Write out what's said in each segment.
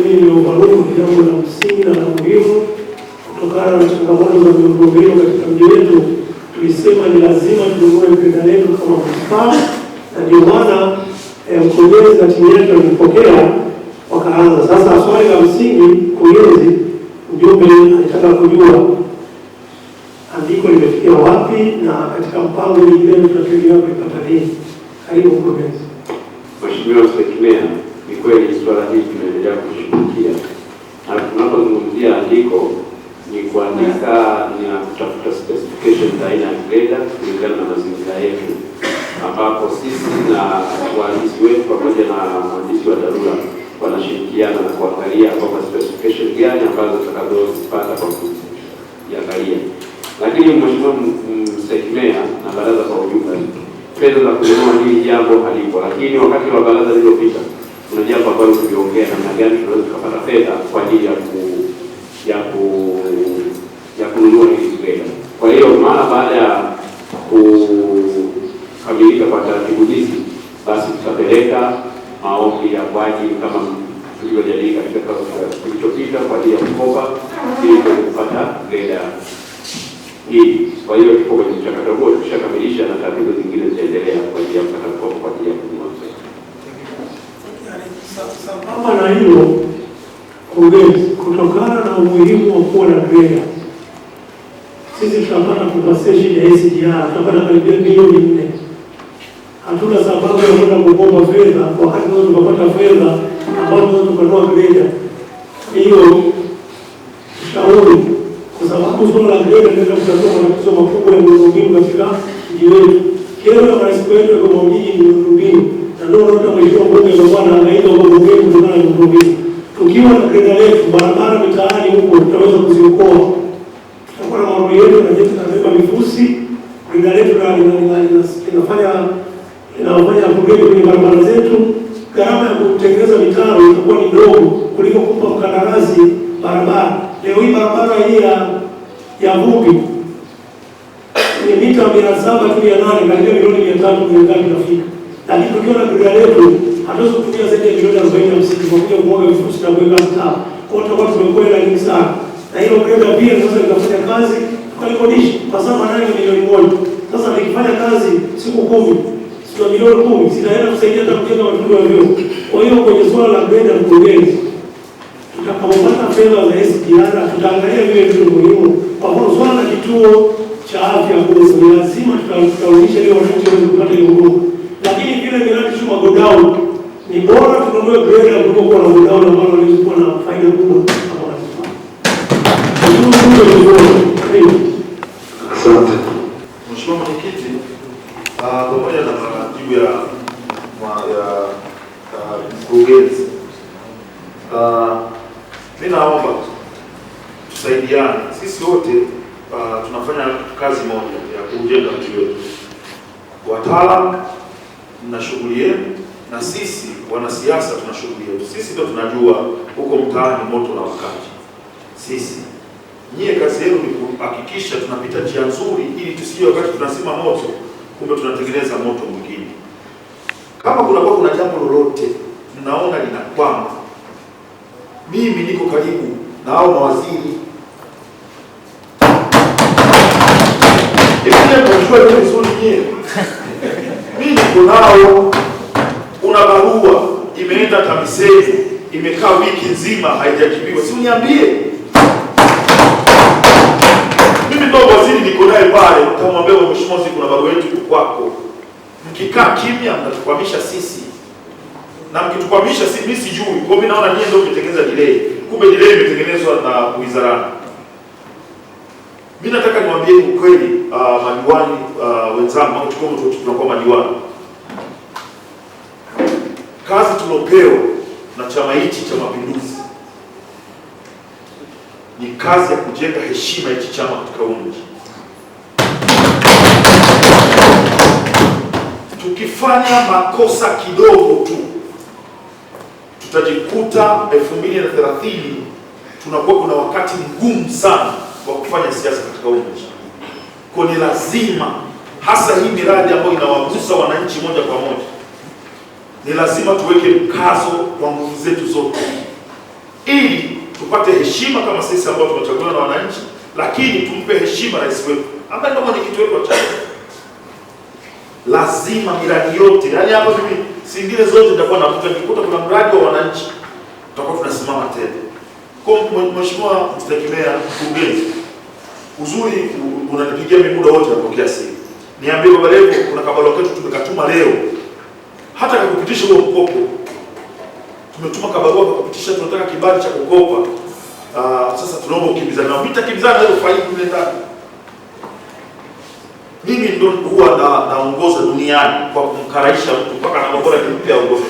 Ni ufahamu ni jambo la msingi na la muhimu kutokana na changamoto za miundombinu katika mji wetu. Tulisema ni lazima tununue greda letu kama manispaa, na ndio maana mkurugenzi na timu yake walipokea wakaanza. Sasa swali la msingi, mkurugenzi, mjumbe anataka kujua andiko limefikia wapi na katika mpango mwingine tunategemea kupata nini? Karibu mkurugenzi. Mheshimiwa Sekemea, ni kweli swala hili tunaendelea kushughulikia. Na tunapozungumzia andiko ni kuandika na kutafuta specification za aina ya greda kulingana na mazingira yetu, ambapo sisi na wahandisi wetu pamoja na mhandisi wa dharura wanashirikiana na kuangalia kwamba specification gani ambazo tutakazozipata kwa kuangalia. Lakini Mheshimiwa Sekemea na baraza kwa ujumla, fedha za kununua hili jambo halipo, lakini wakati wa baraza lililopita kuna jambo ambalo tuliongea namna gani tunaweza kupata fedha kwa ajili ya kununua hili greda. Kwa hiyo mara baada ya kukamilika kwa taratibu hizi, basi tutapeleka maombi ya kwa ajili kama tulivyojadili katika kilichopita kwa ajili ya kukopa ili kupata greda hii. Kwa hiyo tuko kwenye mchakato huo, tushakamilisha na taratibu zingine zitaendelea kwa ajili ya kupata mkopo kwa ajili ya kununua greda. Sambamba na hilo, kutokana na umuhimu wa kuwa na greda, sisi tutapata compensation ya SGR, tutapata karibia milioni 4. Hatuna sababu ya kwenda kuomba fedha wakati tunaweza tukapata fedha ambazo tunaweza tukanunua greda. Hiyo shauri, kwa sababu swala la greda linaweza kutatua matatizo makubwa ya miundombinu katika mji wetu. Kero ya rais wetu kwa mjini ni miundombinu, na ndio unaona mheshimiwa mbunge kwa anaangaika kwa bunge kutokana na miundombinu. Tukiwa na greda letu, barabara mitaani huko tutaweza kuziokoa. Tutakuwa na maono yetu na jeshi tunabeba vifusi, greda letu inafanya upgrade kwenye barabara zetu. Gharama ya kutengeneza mitaro itakuwa ni ndogo kuliko kumpa mkandarasi barabara. Leo hii barabara hii ya vumbi ni mita 700 tu ya 8 karibia milioni 300 ngapi itafika. Lakini tukiwa na greda letu hatuwezi kutumia zaidi ya milioni 40 kwa kuja kumwaga vifusi na kuweka mtaro. Kwa hiyo tutakuwa tumekwenda nyingi sana. Na hiyo greda pia inaweza ikafanya kazi tukalikodisha kwa sababu ndani ya milioni 1. Sasa nikifanya kazi siku 10, sio milioni 10, sitaenda kusaidia hata kujenga matundu ya vyoo. Kwa hiyo kwenye swala la greda, mkurugenzi, tutakapopata fedha za SGR tutaangalia vile vitu muhimu. Kwa mfano swala la kituo cha afya kwa ni lazima tutarudisha ile wananchi waweze kupata ile huduma. Lakini vile miradi chuma godown ni bora tununue greda kuliko kuwa na godown ambao wanaweza kuwa na faida kubwa kama wanasema. Asante. Mheshimiwa Mwenyekiti, pamoja na majibu ya mkurugenzi, mimi naomba tusaidiane sisi wote. Tunafanya kazi moja ya kujenga mji wetu. Wataalamu mna shughuli yenu na sisi wanasiasa tuna shughuli yetu. Sisi ndio tunajua huko mtaani moto na wakati. Sisi nyie kazi yenu ni kuhakikisha tunapita njia nzuri ili tusije wakati tunasema moto kumbe tunatengeneza moto mwingine. Kama kuna jambo lolote mnaona linakwama, mimi niko karibu na hao mawaziri. Mimi niko nao. Una barua imeenda TAMISEMI imekaa wiki nzima haijajibiwa, si uniambie. Mimi ndio waziri niko naye pale, utamwambia mheshimiwa, kuna barua yetu kwako. Mkikaa kimya mnatukwamisha sisi. Na mkitukwamisha sisi, mimi sijui. Kwa mimi naona nyie ndio mmetengeneza delay. Kumbe delay imetengenezwa na wizarani. Mimi nataka niwaambie ukweli, madiwani wenzangu, au tunakuwa madiwani. Kazi tulopewa na chama hichi cha Mapinduzi ni kazi ya kujenga heshima ya chama katika nchi. Tukifanya makosa kidogo tu tutajikuta 2030 tunakuwa kuna wakati mgumu sana wa kufanya siasa katika nchi. Kwa ni lazima, hasa hii miradi ambayo inawagusa wananchi moja kwa moja, ni lazima tuweke mkazo kwa nguvu zetu zote. ili tupate heshima kama sisi ambao tumechaguliwa na wananchi, lakini tumpe heshima rais wetu ambaye ndio mwenyekiti wetu wa chama. Lazima miradi yote, yaani hapa mimi singine zote nitakuwa nakuta nikikuta kuna mradi wa wananchi tutakuwa tunasimama tena. Kwa Mheshimiwa Mstahiki Meya, mkurugenzi, uzuri unanipigia mimi muda wote napokea simu. Niambie Baba Levo, kuna kabarua ketu tumekatuma leo. Hata kupitisha huo mkopo. Tumetuma kabarua kwa kupitisha, tunataka kibali cha kukopa. Sasa tunaomba ukimbizane. Na mtakimbizana leo faidi kule ndani. Mimi ndo huwa naongoza duniani kwa kumkaraisha mtu mpaka na mabora nimpia uongozi.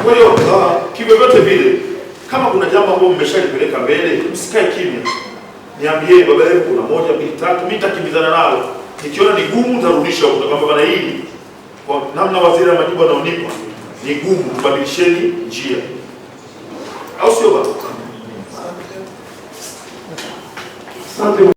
Kwa hiyo kivyovyote vile, kama kuna jambo ambalo mmeshalipeleka mbele, msikae kimya. Niambie Baba Levo, kuna 1, 2, 3, mimi nitakimbizana nalo. Nikiona ni gumu nitarudisha huko, kwamba bana hili kwa namna waziri wa majibu anaonipa ni gumu, kubadilisheni njia. Au sio baba? Asante.